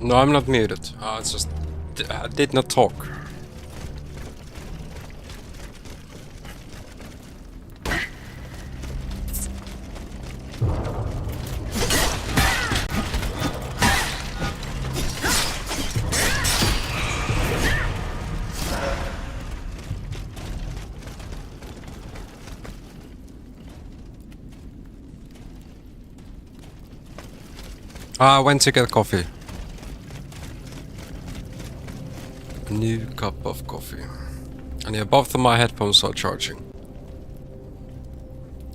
No, I'm not muted. It's just I did not talk. I went to get coffee. A new cup of coffee. And yeah, both of my headphones are charging.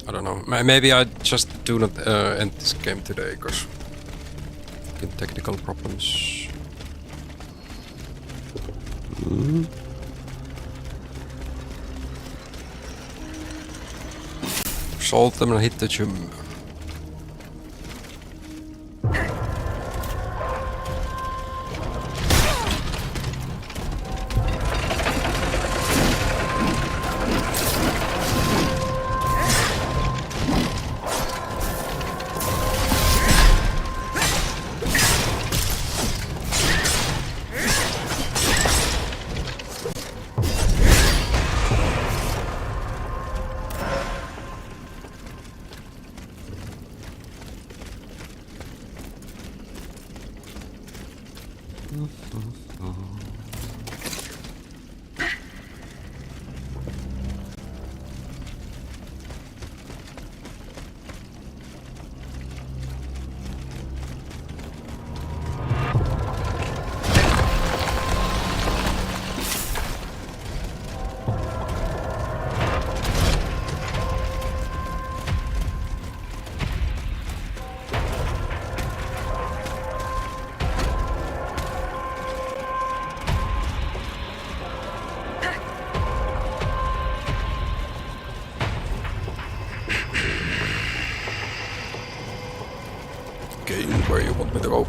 I don't know. Maybe I just do not end this game today because technical problems. Solve them and hit the gym. Where you want me to go?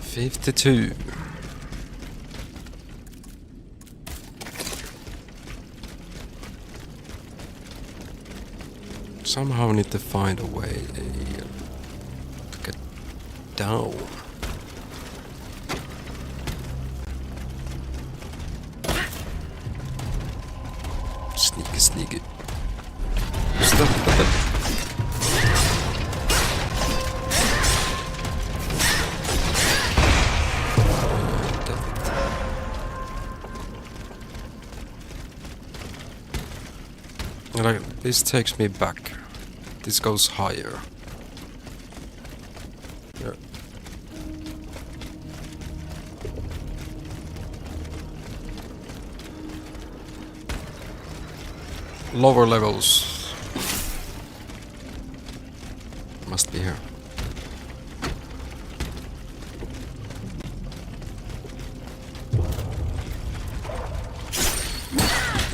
$52. Somehow I need to find a way to get down. Sneaky, sneaky. Stop. Like, this takes me back. This goes higher. Yeah. Lower levels. Must be here.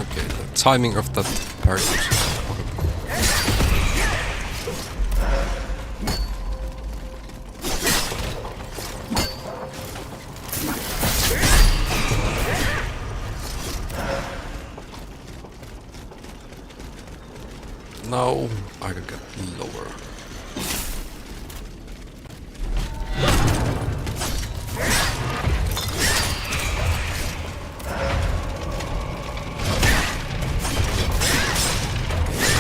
Okay, the timing of that parry. Now I can get lower.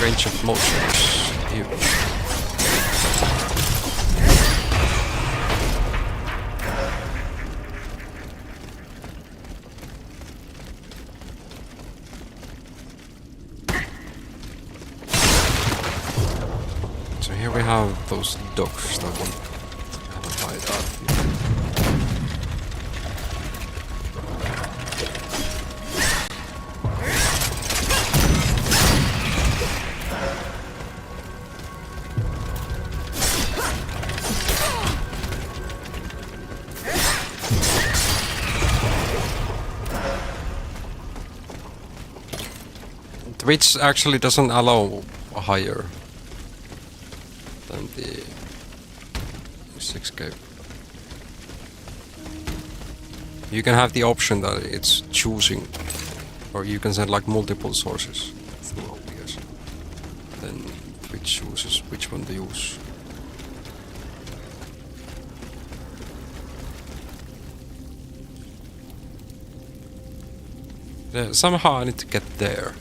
Range of motion is huge. So here we have those dogs that want to hide out. Which actually doesn't allow higher than the 6K. You can have the option that it's choosing, or you can send like multiple sources through OBS. Then which chooses which one to use. Somehow I need to get there.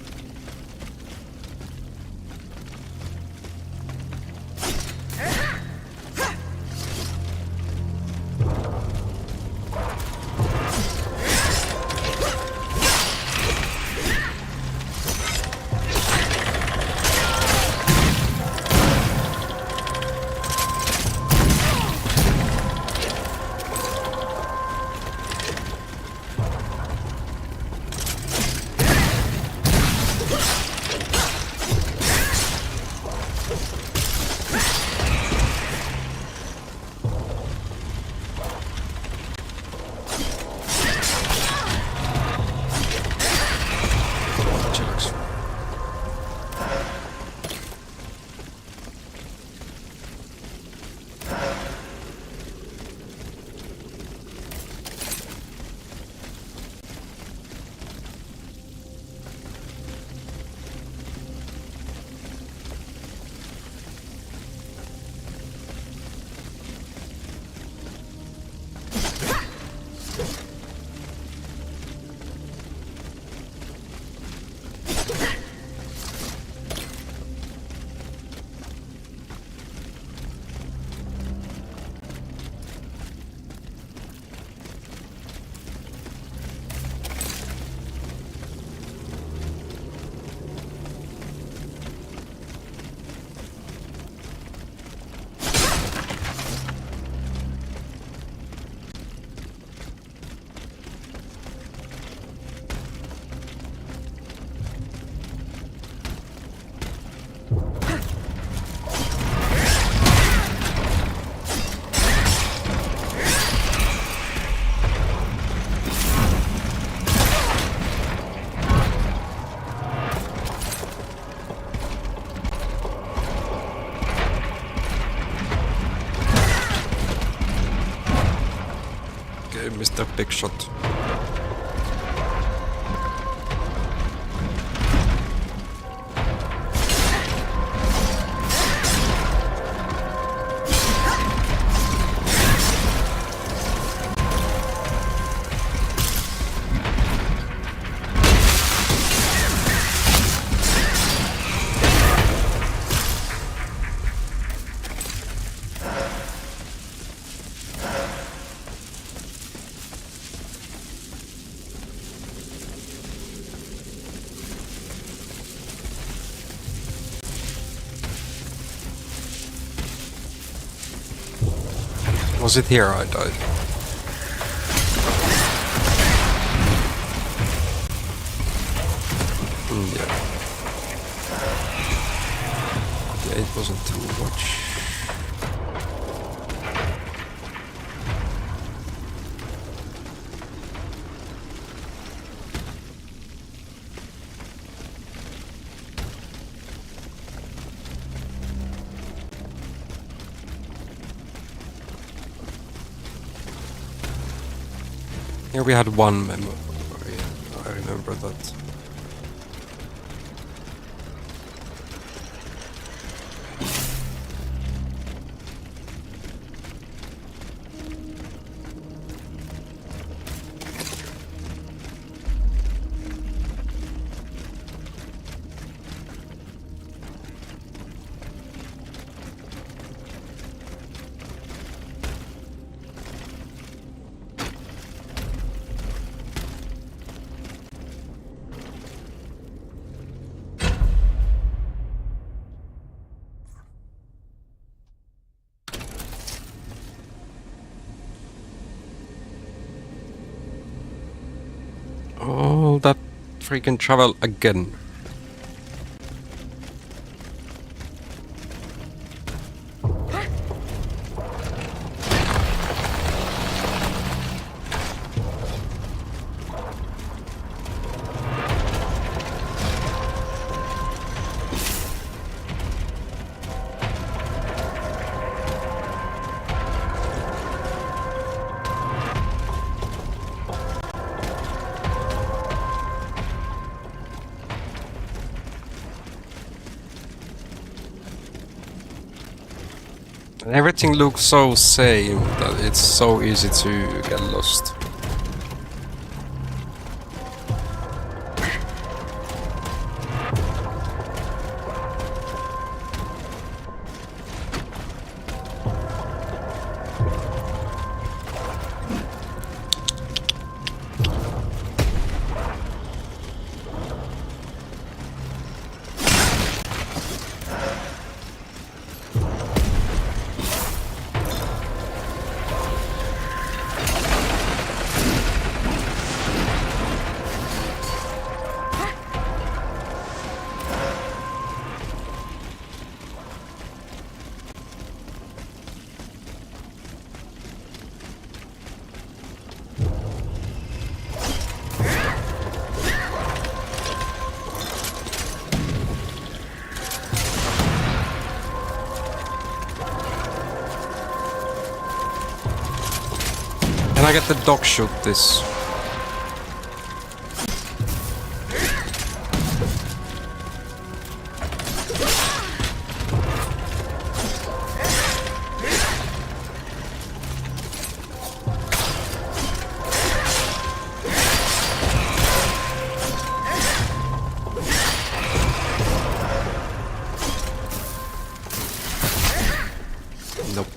Mr. Big Shot. Was it here I died? Yeah. Yeah, it wasn't too much. Here we had one memory, I remember that. All that freaking travel again. Everything looks so same that it's so easy to get lost. Can I get the dog shoot this? Nope.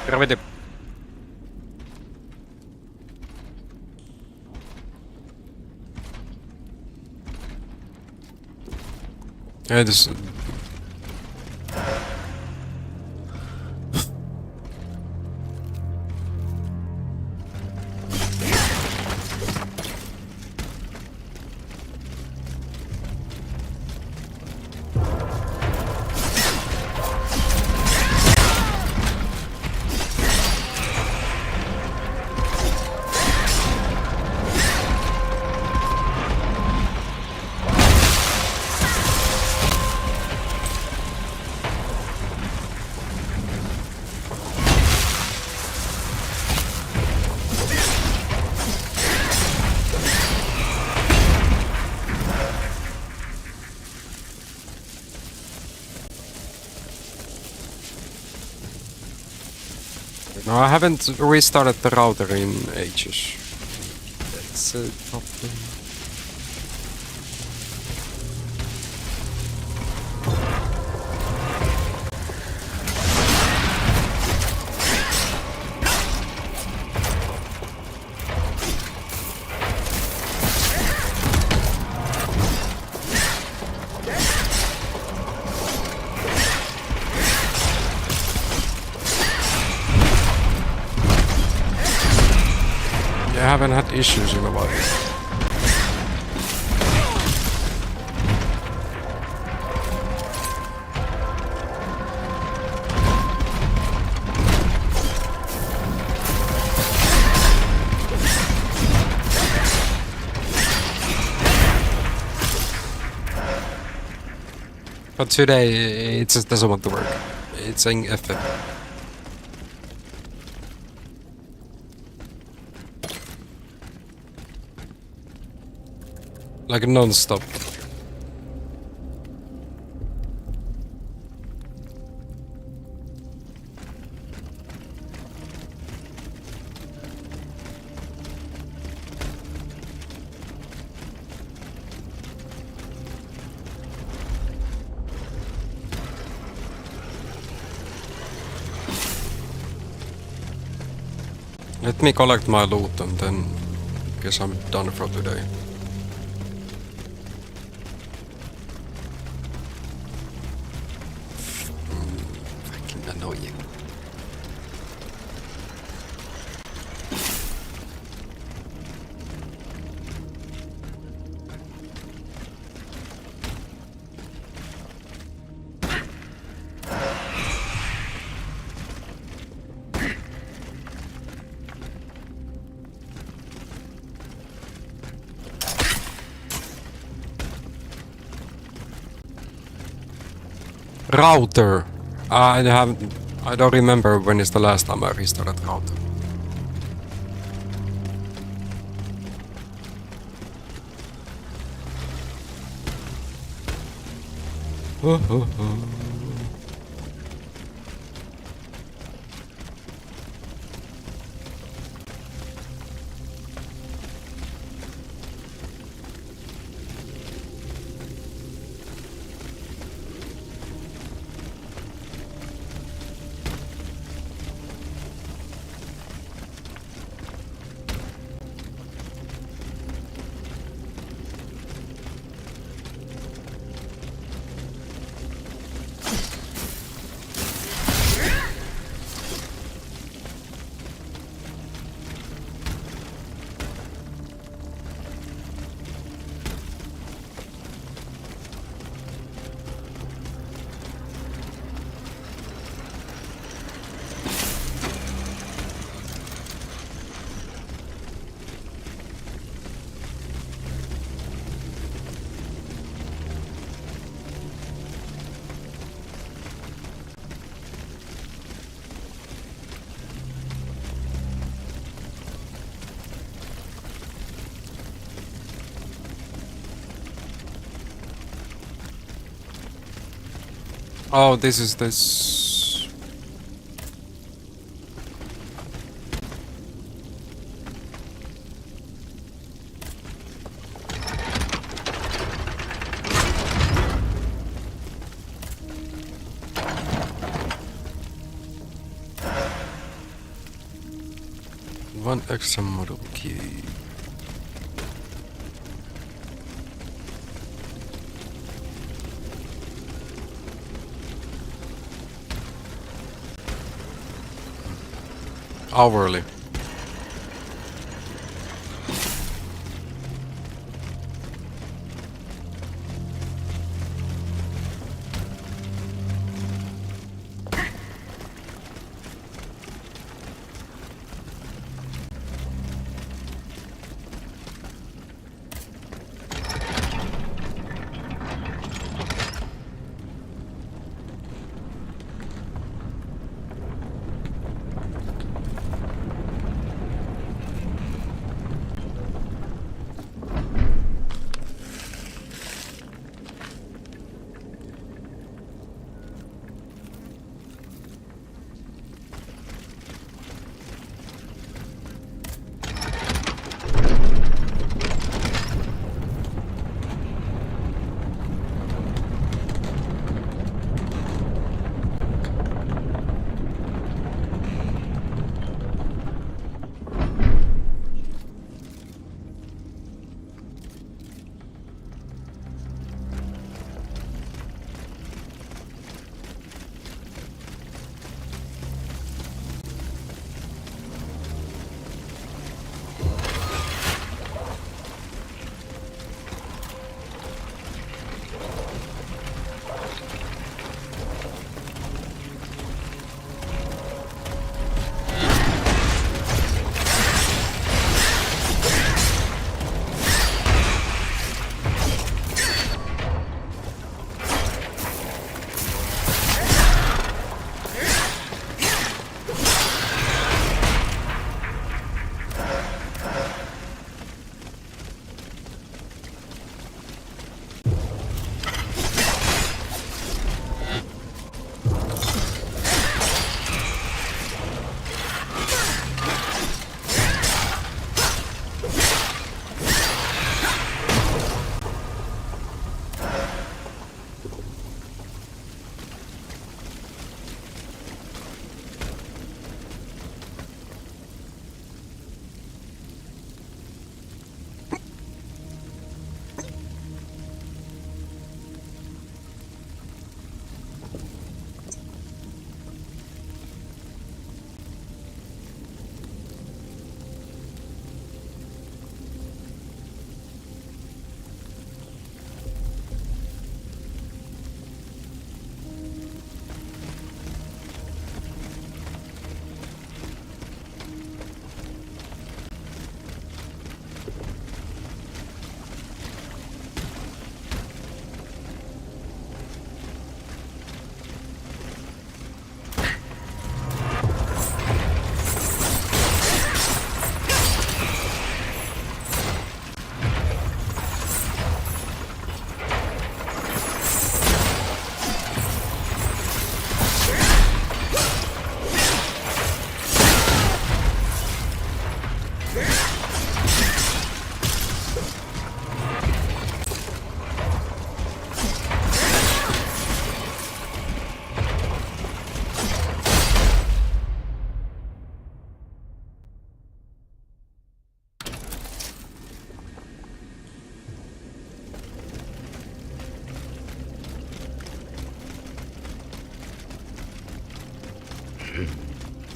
Tervete. Ja, dus... No, I haven't restarted the router in ages. That's a problem. I haven't had issues in a while. But today, it just doesn't want to work. It's saying FM. Like non-stop. Let me collect my loot and then guess I'm done for today. Fucking annoying. Router. I don't remember when is the last time I restarted router. Oh, this is this. One extra model key. Hourly.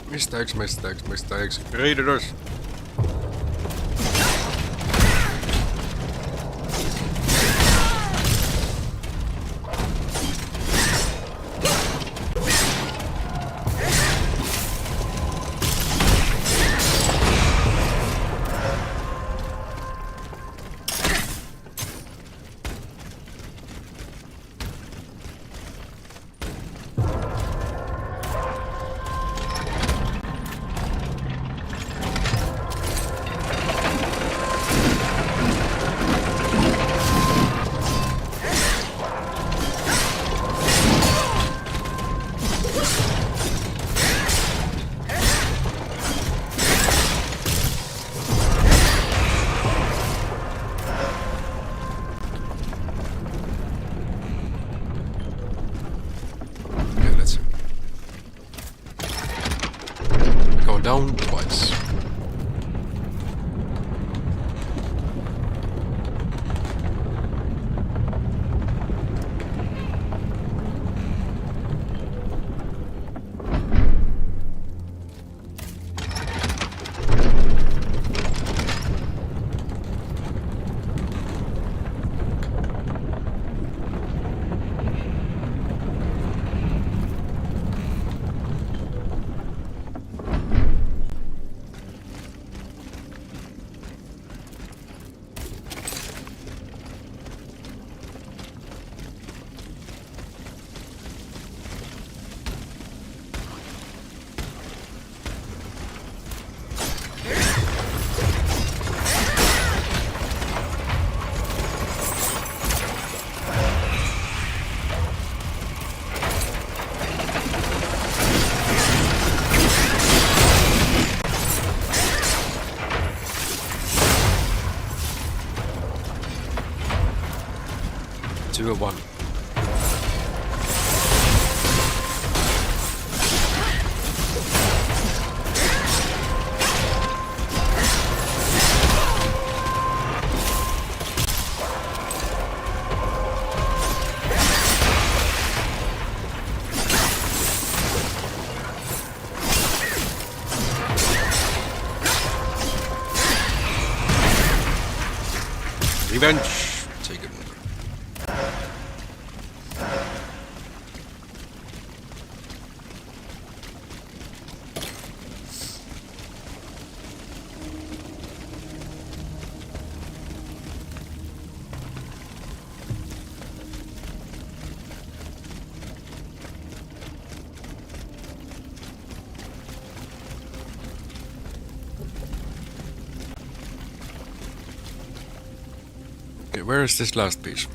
Mistakes. Raiders. Okay, let's see. Go down twice. Two or one. Revenge. Take it. Okay, where is this last piece?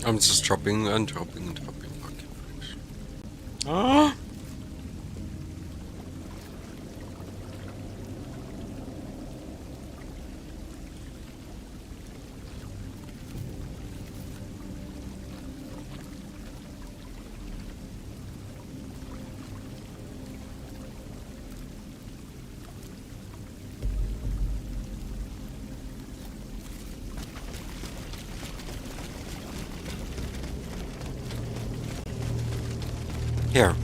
I'm just dropping and dropping and dropping. Okay, thanks. Ah! Here.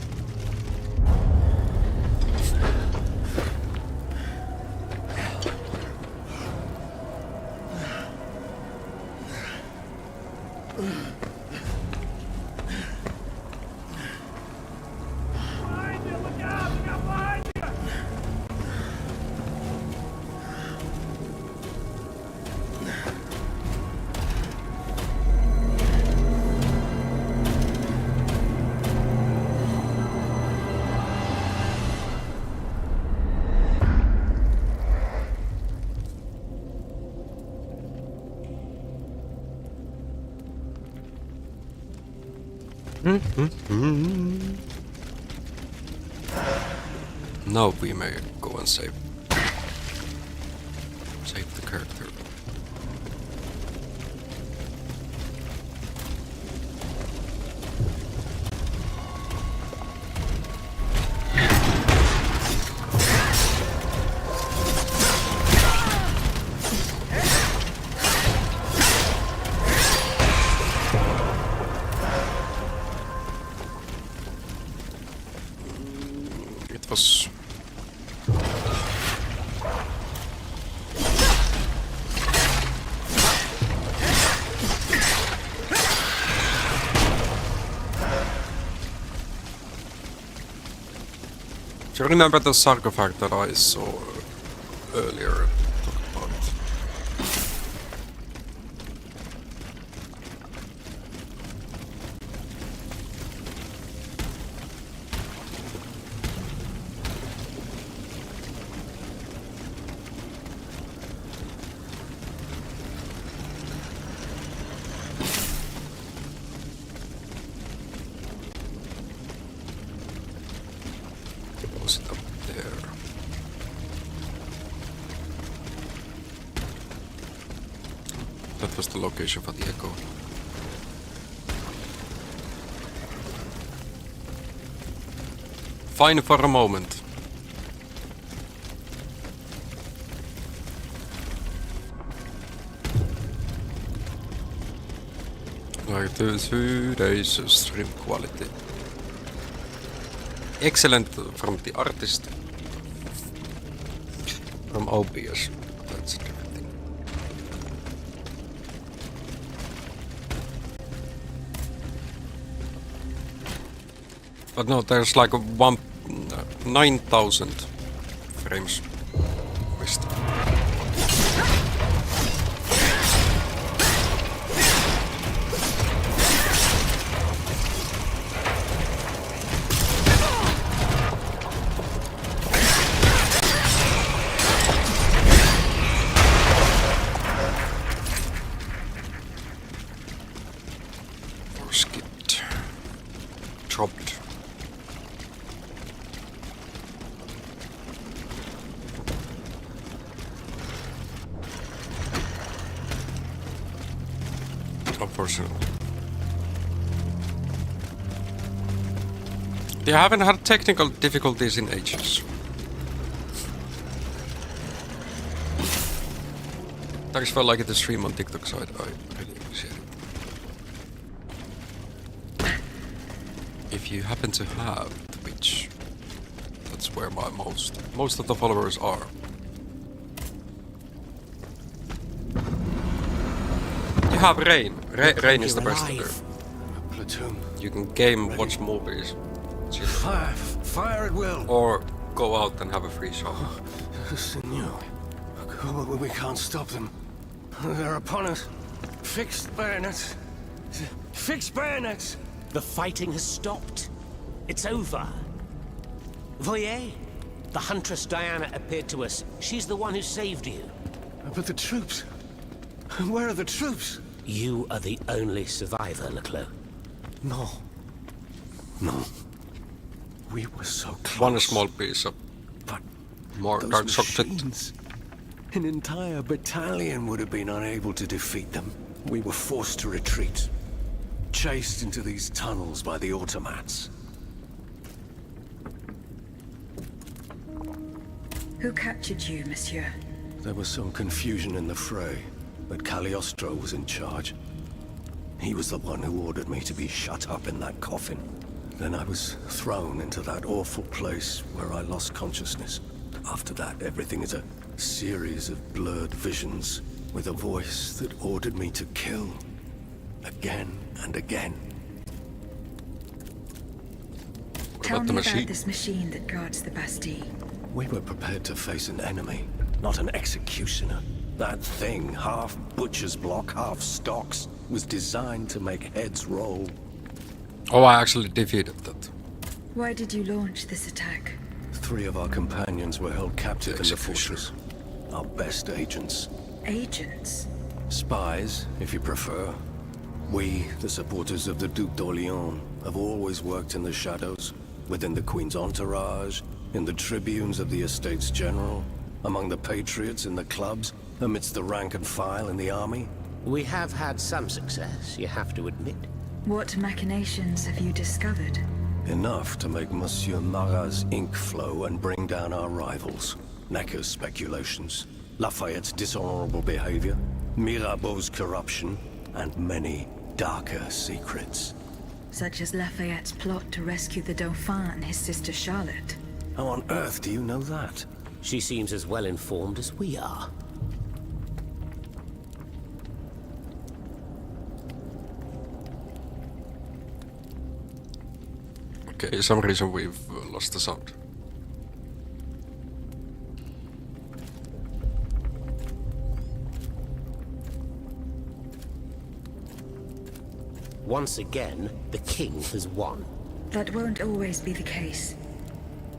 Now we may go and save the character. It was do you remember the sarcophagus that I saw earlier? Talk about it. Was it up there? That was the location for the echo. Fine for a moment. Like the 2 days of stream quality. Excellent from the artist. From OBS. That's a different thing. But no, there's like 9,000 frames missed. Dropped. Unfortunately. They haven't had technical difficulties in ages. Thanks for liking the stream on TikTok side. I really appreciate it. If you happen to have Twitch, that's where my most of the followers are. You have Rain. Rain is the best there. Platoon. You can game, watch movies, chill. Fire at will. Or go out and have a free shot. Senor, we can't stop them. They're upon us. Fixed bayonets. Fixed bayonets. The fighting has stopped. It's over. Voyez, the huntress Diana appeared to us. She's the one who saved you. But the troops. Where are the troops? You are the only survivor, Leclerc. No. No. We were so close. One small piece of But more those dark chocolate. machines, an entire battalion would have been unable to defeat them. We were forced to retreat. Chased into these tunnels by the automats. Who captured you, monsieur? There was some confusion in the fray, but Cagliostro was in charge. He was the one who ordered me to be shut up in that coffin. Then I was thrown into that awful place where I lost consciousness. After that, everything is a series of blurred visions with a voice that ordered me to kill. Again and again. What Tell about the me machine? about this machine that guards the Bastille. We were prepared to face an enemy, not an executioner. That thing, half butcher's block, half stocks, was designed to make heads roll. Oh, I actually defeated that. Why did you launch this attack? 3 of our companions were held captive in the Executioner. fortress. Our best agents. Agents? Spies, if you prefer. We, the supporters of the Duc d'Orléans, have always worked in the shadows, within the Queen's entourage, in the tribunes of the Estates General, among the patriots in the clubs, amidst the rank and file in the army. We have had some success, you have to admit. What machinations have you discovered? Enough to make Monsieur Marat's ink flow and bring down our rivals. Necker's speculations, Lafayette's dishonorable behavior, Mirabeau's corruption, and many darker secrets. Such as Lafayette's plot to rescue the Dauphin and his sister Charlotte. How on earth do you know that? She seems as well informed as we are. Okay, some reason we've lost the sound. Once again, the king has won. That won't always be the case.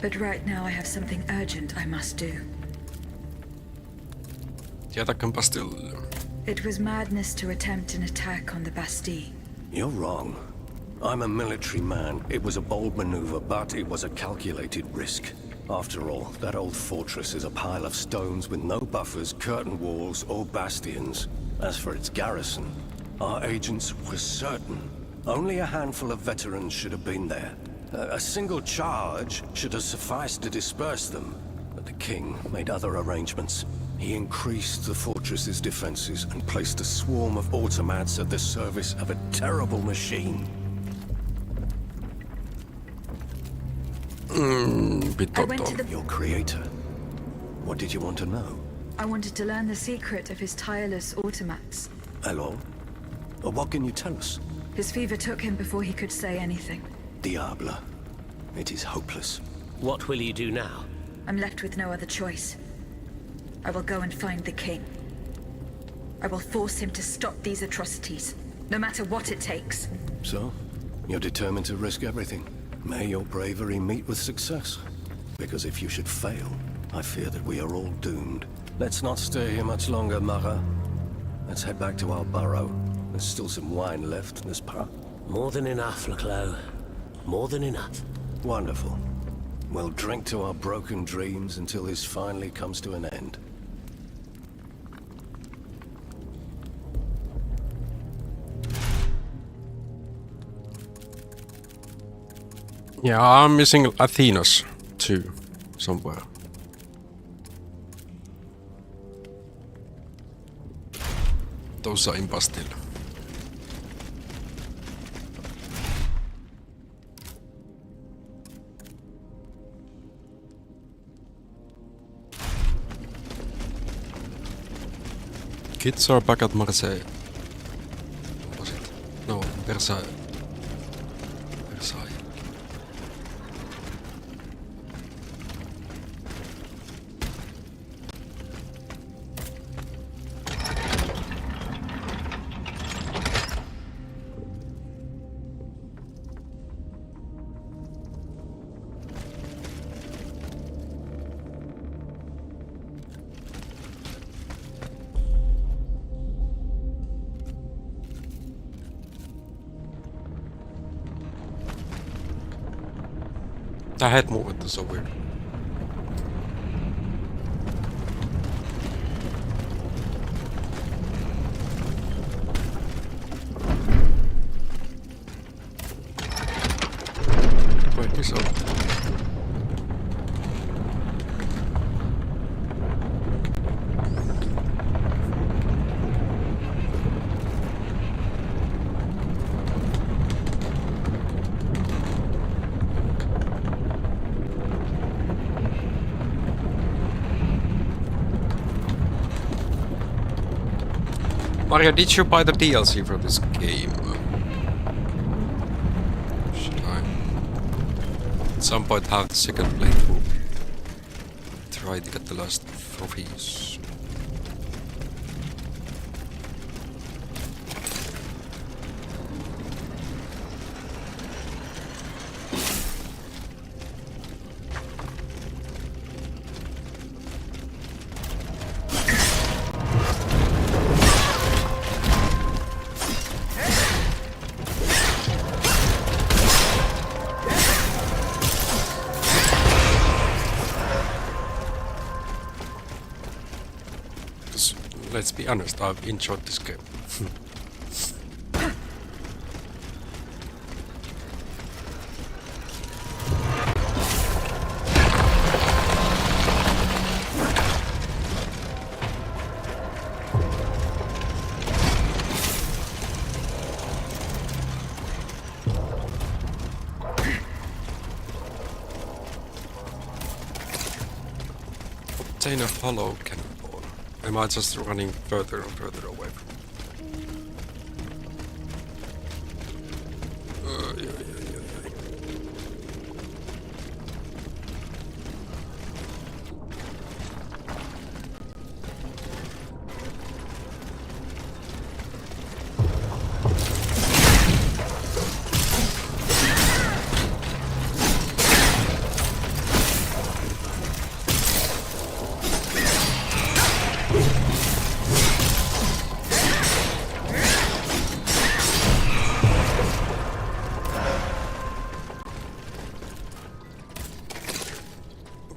But right now I have something urgent I must do. Jätäkän Bastille. It was madness to attempt an attack on the Bastille. You're wrong. I'm a military man. It was a bold maneuver, but it was a calculated risk. After all, that old fortress is a pile of stones with no buffers, curtain walls, or bastions. As for its garrison, our agents were certain. Only a handful of veterans should have been there. A single charge should have sufficed to disperse them. But the king made other arrangements. He increased the fortress's defenses and placed a swarm of automats at the service of a terrible machine. I went to the... Your creator. What did you want to know? I wanted to learn the secret of his tireless automats. Hello? What can you tell us? His fever took him before he could say anything. Diable. It is hopeless. What will you do now? I'm left with no other choice. I will go and find the king. I will force him to stop these atrocities, no matter what it takes. So, you're determined to risk everything. May your bravery meet with success. Because if you should fail, I fear that we are all doomed. Let's not stay here much longer, Marat. Let's head back to our burrow. There's still some wine left, n'est-ce pas? More than enough, Leclos. More than enough. Wonderful. We'll drink to our broken dreams until this finally comes to an end. Yeah, I'm missing Athena's too, somewhere. Those are in Bastille. Kids are back at Marseille. What was it? No, Versailles. Versailles. The head movement is so weird. Wait, he's up. Mario, did you buy the DLC for this game? Should I at some point have the second playthrough? Try to get the last trophies. Because, let's be honest, I've enjoyed this game. Obtain a hollow cannonball. Am I just running further and further away from it?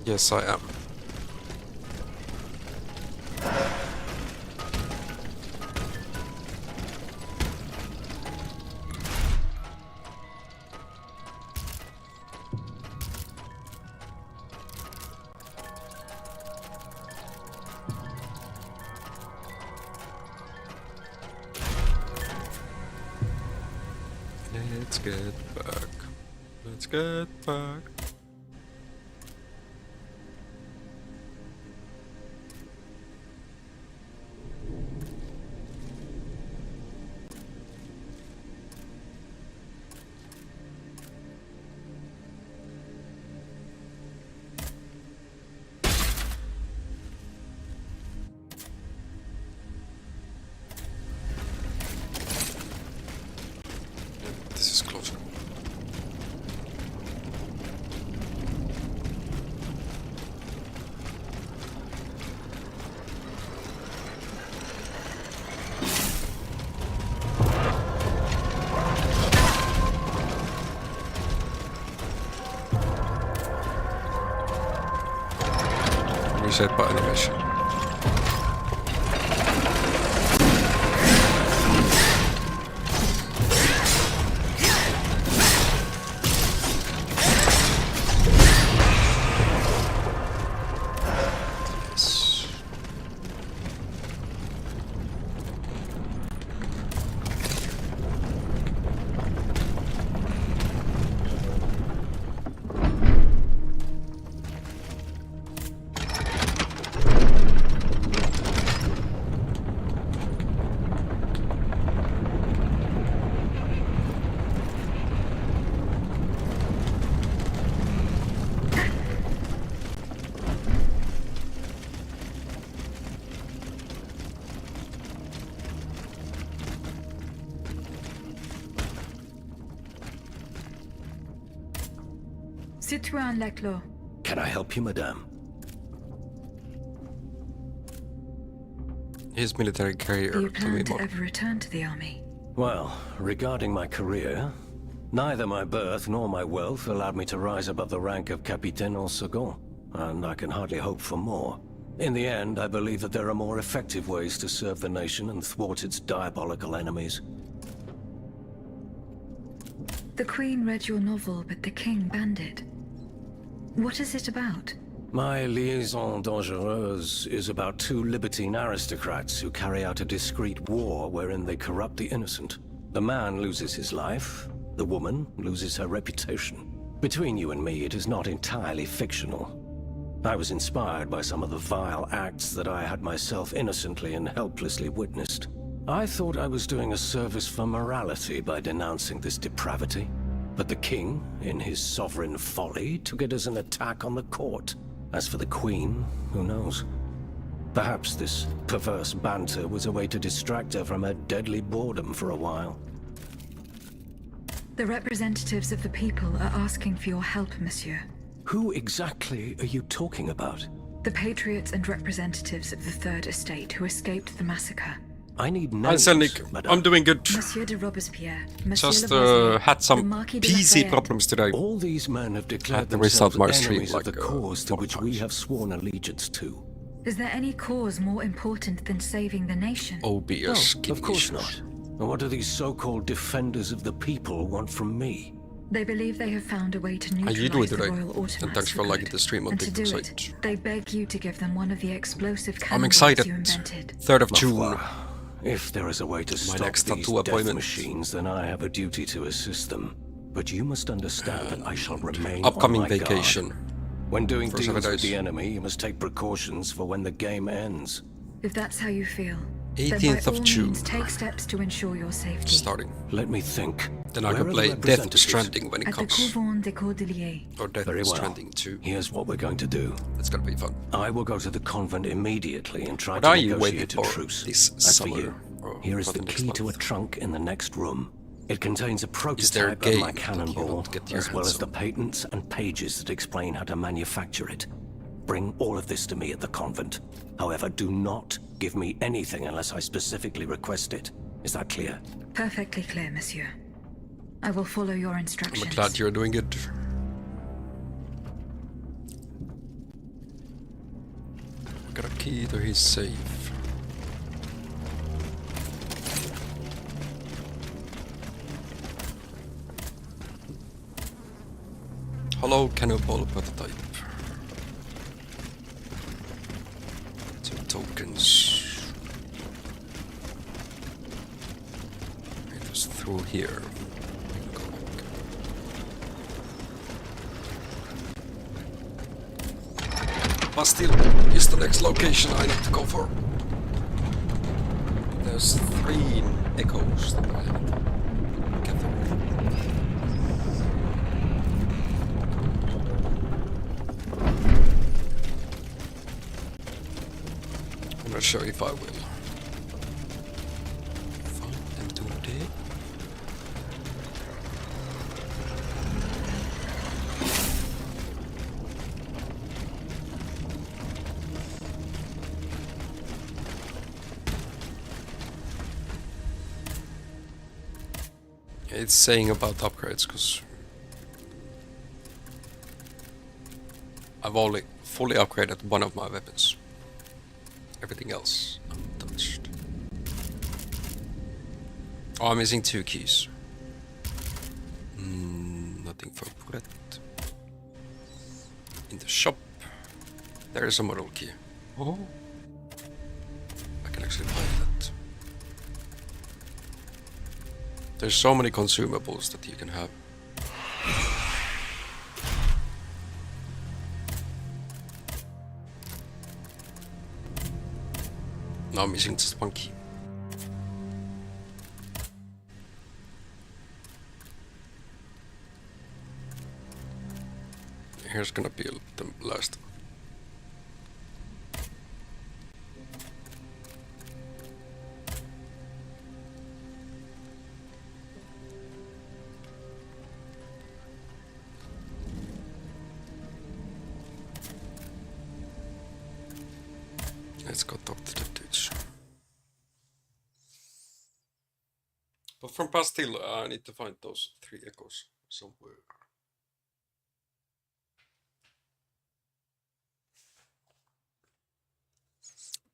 Yes, I am. Let's get back. Let's get back. This is closer. Reset by animation. Citoyen Laclos. Can I help you, madame? His military Do career you to me plan to more. ever return to the army? Well, regarding my career, neither my birth nor my wealth allowed me to rise above the rank of Capitaine en Second, and I can hardly hope for more. In the end, I believe that there are more effective ways to serve the nation and thwart its diabolical enemies. The Queen read your novel, but the King banned it. What is it about? My Liaison Dangereuse is about two libertine aristocrats who carry out a discreet war wherein they corrupt the innocent. The man loses his life, the woman loses her reputation. Between you and me, it is not entirely fictional. I was inspired by some of the vile acts that I had myself innocently and helplessly witnessed. I thought I was doing a service for morality by denouncing this depravity. But the king, in his sovereign folly, took it as an attack on the court. As for the queen, who knows? Perhaps this perverse banter was a way to distract her from her deadly boredom for a while. The representatives of the people are asking for your help, monsieur. Who exactly are you talking about? The patriots and representatives of the Third Estate who escaped the massacre. I need Hi, names, Sendik. madame. I'm doing good. Monsieur de Robespierre, Monsieur Just Lavoisier, had the some Marquis de PC Lafayette. problems today. All these men have declared Had to restart themselves my stream enemies like, of the cause to 4 which we times. have sworn allegiance to. Is there any cause more important than saving the nation? Obvious. No, of course not. And what do these so-called defenders of the people want from me? They believe they have found a way to How you doing neutralize the today? Royal Automats And thanks for liking good. the stream on And to TikTok do site. it, they beg you to give them one of the explosive I'm cannonballs excited. you invented. 3rd of June. Well, if there is a way to stop next these tattoo death appointment. machines, then I have a duty to assist them. But you must understand that I shall remain Upcoming on my vacation. guard. When doing For 7 deals with days. the enemy, you must take precautions for when the game ends. If that's how you feel, 18th then by of all June. means take steps to ensure your safety. Starting. Let me think. Then I Where can are play the Death representatives? Stranding when it At the comes. Couvent des Cordeliers. Or Death Very well. Stranding 2. Here's what we're going to do. It's gonna be fun. I will go to the convent immediately and try What to are you waiting negotiate a for truce. this As for summer? you, Or here is for the the next key to a month? trunk in the next room. It contains a there a prototype of game my that you cannonball, don't get your as well hands as the on? patents and pages that explain how to manufacture it. Bring all of this to me at the convent. However, do not give me anything unless I specifically request it. Is that clear? Perfectly clear, monsieur. I will follow your I'm instructions. glad you're doing it. We got a key to his safe. Hello, cannonball prototype. 2 tokens. It was through here. Go back. Bastille is the next location I need to go for. There's 3 echoes that I have to get through. I'm not sure if I will find them today. It's saying about upgrades because I've only fully upgraded one of my weapons. Everything else untouched. Oh, I'm missing 2 keys. Nothing for bullet. In the shop, there is a model key. Oh, I can actually find that. There's so many consumables that you can have. Now I'm missing just 1 key. Here's gonna be the last. Let's go talk to the dudes. But from Bastille, I need to find those 3 echoes somewhere.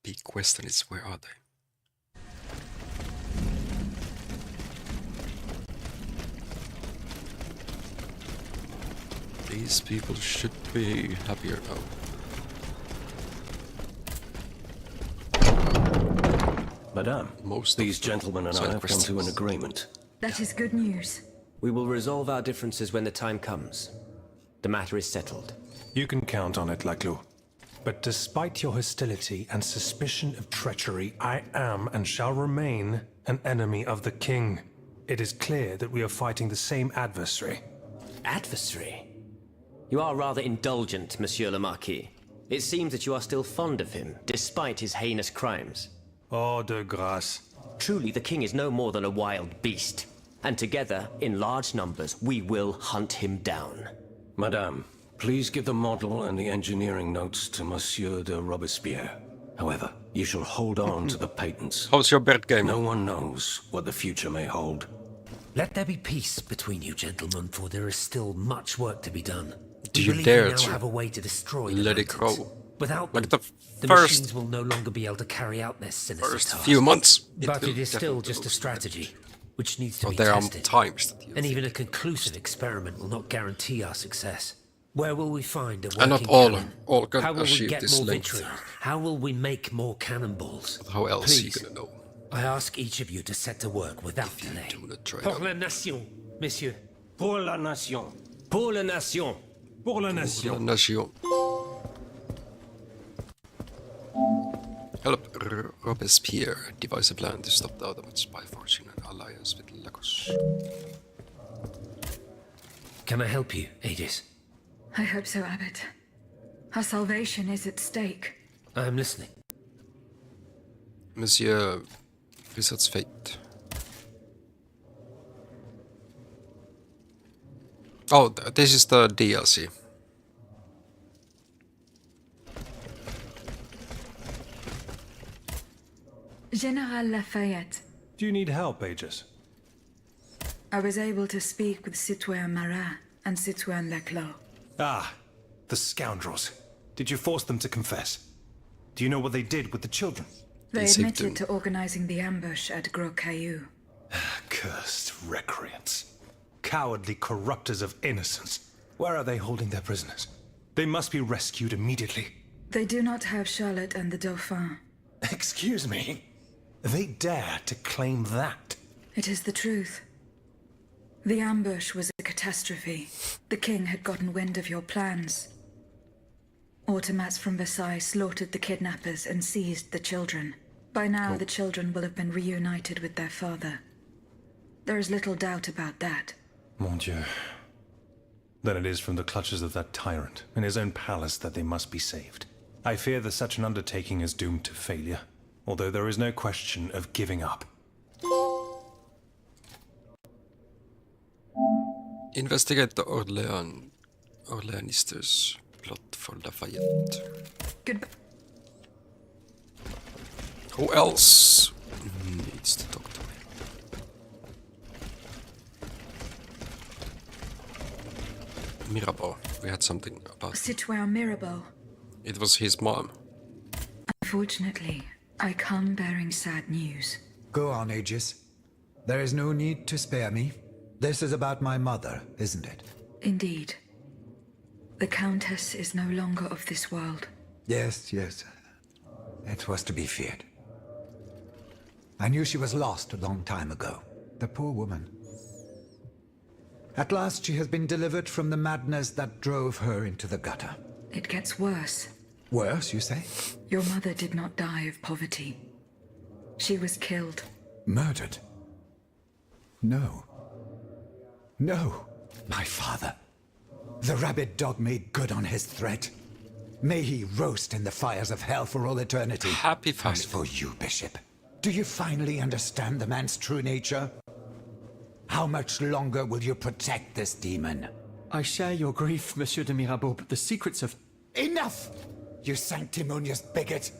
Big question is, where are they? These people should be happier now. Madame, Most these of the gentlemen and I side have come to an quests. agreement. That is good news. We will resolve our differences when the time comes. The matter is settled. You can count on it, Laclos. But despite your hostility and suspicion of treachery, I am and shall remain an enemy of the king. It is clear that we are fighting the same adversary. Adversary? You are rather indulgent, Monsieur le Marquis. It seems that you are still fond of him, despite his heinous crimes. Oh, de grâce. Truly, the king is no more than a wild beast. And together, in large numbers, we will hunt him down. Madame, please give the model and the engineering notes to Monsieur de Robespierre. However, you shall hold on to the patents. How's your bird game? No one knows what the future may hold. Let there be peace between you gentlemen, for there is still much work to be done. Do We you believe dare we now to have a way to destroy the let it mountains. go? Without Like them, the the first machines will no longer be able to carry out their sinister first task. few months. But will it is still definitely just a lose strategy, which needs to But be there are tested. times that you And even a think- conclusive experiment will not guarantee our success. Where will we find a working And not all cannon? can How will we achieve get this more length. vitriol? How will we make more cannonballs? How else are you Please, gonna know? I ask each of you to set to work without delay. Do not try Pour that. la nation, messieurs. Pour la nation. Pour la nation. Pour la La nation. nation. Help Robespierre devise a plan to stop the Ottomans by forging an alliance with Lagos. Can I help you, Aegis? I hope so, Abbot. Our salvation is at stake. I am listening. Monsieur Wizard's fate. Oh, this is the DLC. General Lafayette, Do you need help, Aegis? I was able to speak with Citoyen Marat and Citoyen Laclos. Ah, the scoundrels. Did you force them to confess? Do you know what they did with the children? They saved admitted them. to organizing the ambush at Gros Caillou. Cursed recreants. Cowardly corrupters of innocence. Where are they holding their prisoners? They must be rescued immediately. They do not have Charlotte and the Dauphin. Excuse me? They dare to claim that? It is the truth. The ambush was a catastrophe. The king had gotten wind of your plans. Automats from Versailles slaughtered the kidnappers and seized the children. By now, the children will have been reunited with their father. There is little doubt about that. Mon Dieu. Then it is from the clutches of that tyrant, in his own palace, that they must be saved. I fear that such an undertaking is doomed to failure, although there is no question of giving up. Investigate the Orleanisters' plot for Lafayette. Goodbye. Who else needs to talk to me? Mirabeau. We had something about. Citoyen Mirabeau. It was his mom. Unfortunately, I come bearing sad news. Go on, Aegis. There is no need to spare me. This is about my mother, isn't it? Indeed. The Countess is no longer of this world. Yes. It was to be feared. I knew she was lost a long time ago. The poor woman. At last she has been delivered from the madness that drove her into the gutter. It gets worse. Worse, you say? Your mother did not die of poverty. She was killed. Murdered? No. No, my father. The rabid dog made good on his threat. May he roast in the fires of hell for all eternity. Happy As family. for you, Bishop, do you finally understand the man's true nature? How much longer will you protect this demon? I share your grief, Monsieur de Mirabeau, but the secrets of... Enough! You sanctimonious bigot!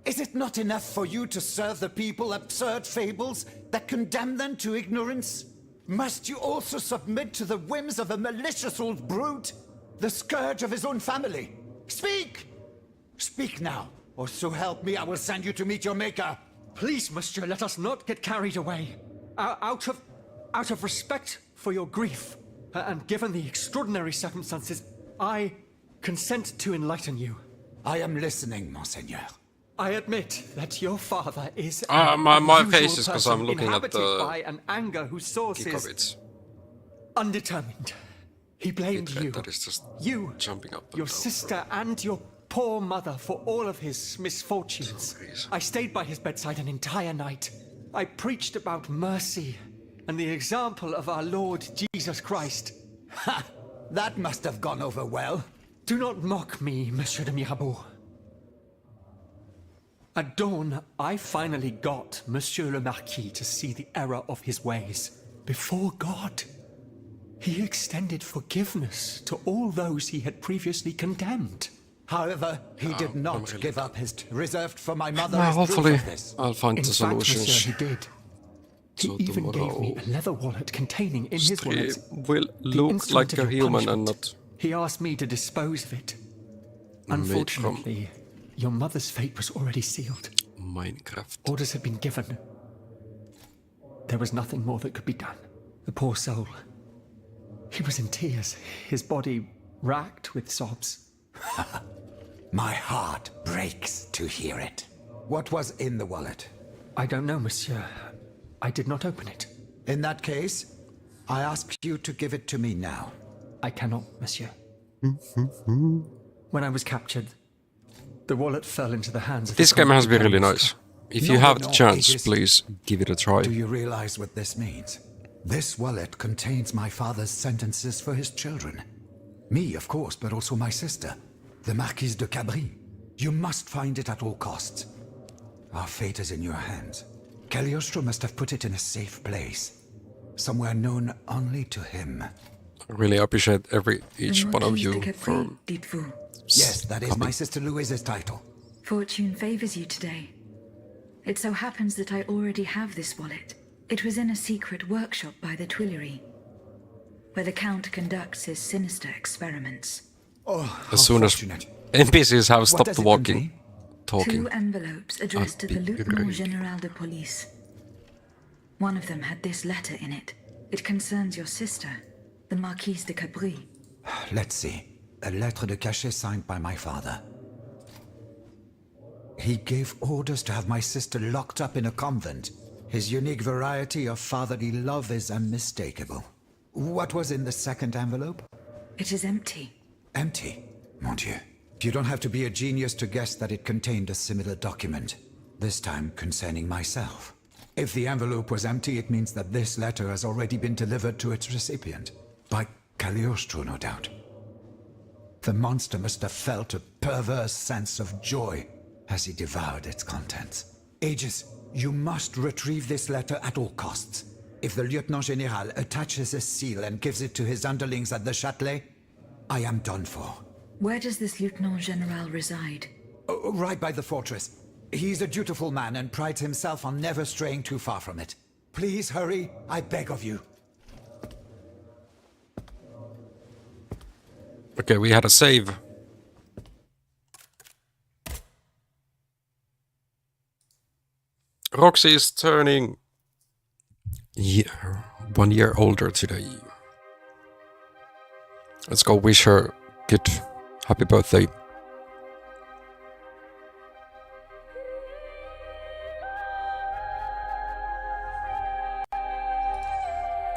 Is it not enough for you to serve the people absurd fables that condemn them to ignorance? Must you also submit to the whims of a malicious old brute? The scourge of his own family? Speak! Speak now, or so help me, I will send you to meet your maker. Please, Monsieur, let us not get carried away. Out of respect for your grief, and given the extraordinary circumstances, I consent to enlighten you. I am listening, Monseigneur. I admit that your father is my unusual face is 'cause I'm person looking at inhabited the by an anger whose source is Gigabits. undetermined. He blamed you. That is just You, jumping up and your down. sister, and your poor mother for all of his misfortunes. Please. I stayed by his bedside an entire night. I preached about mercy and the example of our Lord Jesus Christ. Ha! That must have gone over well. Do not mock me, Monsieur de Mirabeau. At dawn, I finally got Monsieur le Marquis to see the error of his ways. Before God, he extended forgiveness to all those he had previously condemned. However, he did not really give up his reserved for my mother. Well, is proof hopefully of this. I'll find In the fact, solutions. Monsieur, he did. He So even gave me tomorrow a leather wallet containing, in his Stri words, will the look instrument like of a your human and punishment. not He asked me to dispose of it. made from Unfortunately, Your mother's fate was already sealed. Minecraft. Orders had been given. There was nothing more that could be done. The poor soul. He was in tears, his body racked with sobs. My heart breaks to hear it. What was in the wallet? I don't know, monsieur. I did not open it. In that case, I ask you to give it to me now. I cannot, monsieur. When I was captured, the wallet fell into the hands of This the game has been convict really gangs. nice. If you No, have the no, chance, Aegis. please give it a try. Do you realize what this means? This wallet contains my father's sentences for his children. Me, of course, but also my sister, the Marquise de Cabri. You must find it at all costs. Our fate is in your hands. Cagliostro must have put it in a safe place, somewhere known only to him. I really appreciate each one of Marquise de you Capri, for dites-vous? Yes, that is my coming. sister Louise's title. Fortune favors you today. It so happens that I already have this wallet. It was in a secret workshop by the Tuileries, where the Count conducts his sinister experiments. Oh, how As soon as fortunate. NPCs have What stopped does it walking, contain? talking. 2 envelopes addressed to the big Lieutenant rig. General de Police. One of them had this letter in it. It concerns your sister, the Marquise de Capri. Let's see. A lettre de cachet signed by my father. He gave orders to have my sister locked up in a convent. His unique variety of fatherly love is unmistakable. What was in the second envelope? It is empty. Empty. Mon Dieu. You don't have to be a genius to guess that it contained a similar document. This time concerning myself. If the envelope was empty, it means that this letter has already been delivered to its recipient. By Cagliostro, no doubt. The monster must have felt a perverse sense of joy as he devoured its contents. Aegis, you must retrieve this letter at all costs. If the Lieutenant General attaches a seal and gives it to his underlings at the Châtelet, I am done for. Where does this Lieutenant General reside? Right by the fortress. He's a dutiful man and prides himself on never straying too far from it. Please hurry, I beg of you. Okay, we had a save. Roxy is turning 1 year older today. Let's go wish her good happy birthday.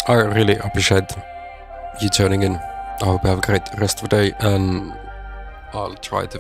I really appreciate you tuning in. I hope you have a great rest of the day, and I'll try to